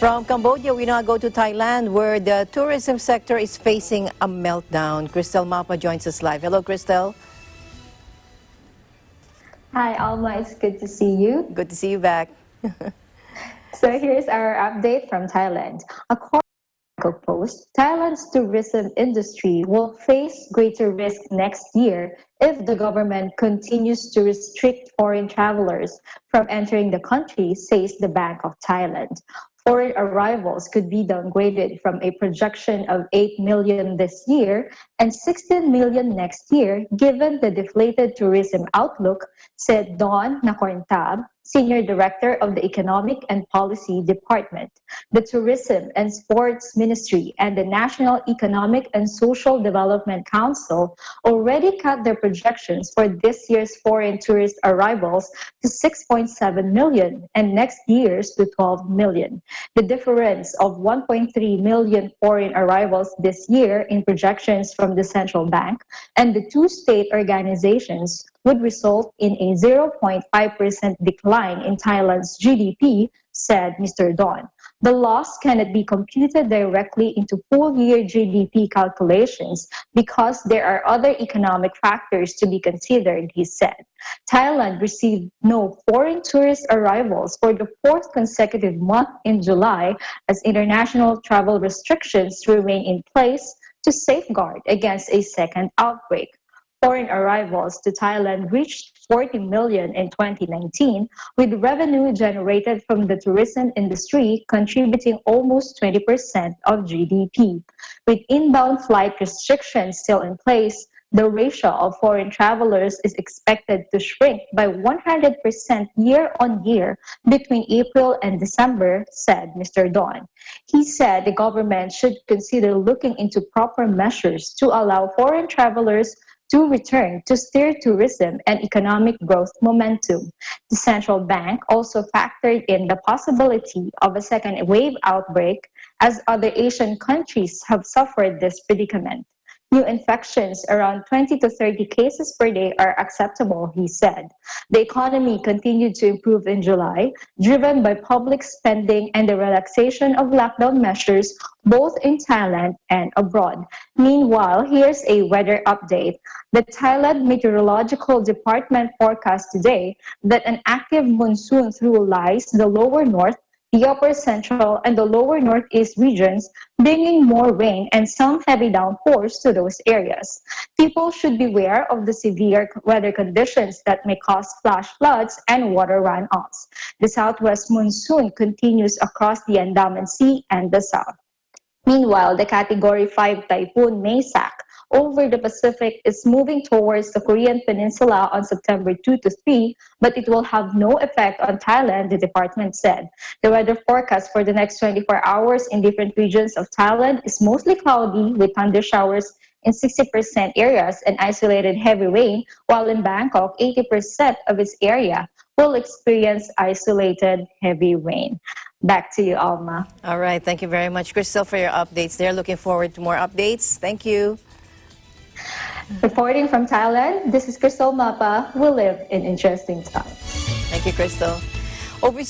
From Cambodia, we now go to Thailand, where the tourism sector is facing a meltdown. Cristel Mapa joins us live. Hello, Cristel. Hi, Alma. It's good to see you. Good to see you back. So here's our update from Thailand. According to the Post, Thailand's tourism industry will face greater risk next year if the government continues to restrict foreign travelers from entering the country, says the Bank of Thailand. Foreign arrivals could be downgraded from a projection of 8 million this year and 16 million next year, given the deflated tourism outlook, said Don Nakorntab, Senior Director of the Economic and Policy Department. The Tourism and Sports Ministry and the National Economic and Social Development Council already cut their projections for this year's foreign tourist arrivals to 6.7 million and next year's to 12 million. The difference of 1.3 million foreign arrivals this year in projections from the central bank and the two state organizations would result in a 0.5% decline in Thailand's GDP, said Mr. Don. The loss cannot be computed directly into full-year GDP calculations because there are other economic factors to be considered, he said. Thailand received no foreign tourist arrivals for the fourth consecutive month in July as international travel restrictions remain in place to safeguard against a second outbreak. Foreign arrivals to Thailand reached 40 million in 2019, with revenue generated from the tourism industry contributing almost 20% of GDP. With inbound flight restrictions still in place, the ratio of foreign travelers is expected to shrink by 100% year-on-year between April and December, said Mr. Don. He said the government should consider looking into proper measures to allow foreign travelers to return to steer tourism and economic growth momentum. The central bank also factored in the possibility of a second wave outbreak as other Asian countries have suffered this predicament. New infections around 20 to 30 cases per day are acceptable, he said. The economy continued to improve in July, driven by public spending and the relaxation of lockdown measures both in Thailand and abroad. Meanwhile, here's a weather update. The Thailand Meteorological Department forecast today that an active monsoon through lies the lower north, the upper central, and the lower northeast regions, bringing more rain and some heavy downpours to those areas. People should beware of the severe weather conditions that may cause flash floods and water runoffs. The southwest monsoon continues across the Andaman Sea and the south. Meanwhile, the Category 5 Typhoon Maysak over the Pacific is moving towards the Korean Peninsula on September 2 to 3, but it will have no effect on Thailand, the department said. The weather forecast for the next 24 hours in different regions of Thailand is mostly cloudy with thunder showers in 60% areas and isolated heavy rain, while in Bangkok, 80% of its area will experience isolated heavy rain. Back to you, Alma. All right. Thank you very much, Cristel, for your updates there. Looking forward to more updates. Thank you. Reporting from Thailand, this is Cristel Mapa. We live in interesting times. Thank you, Cristel.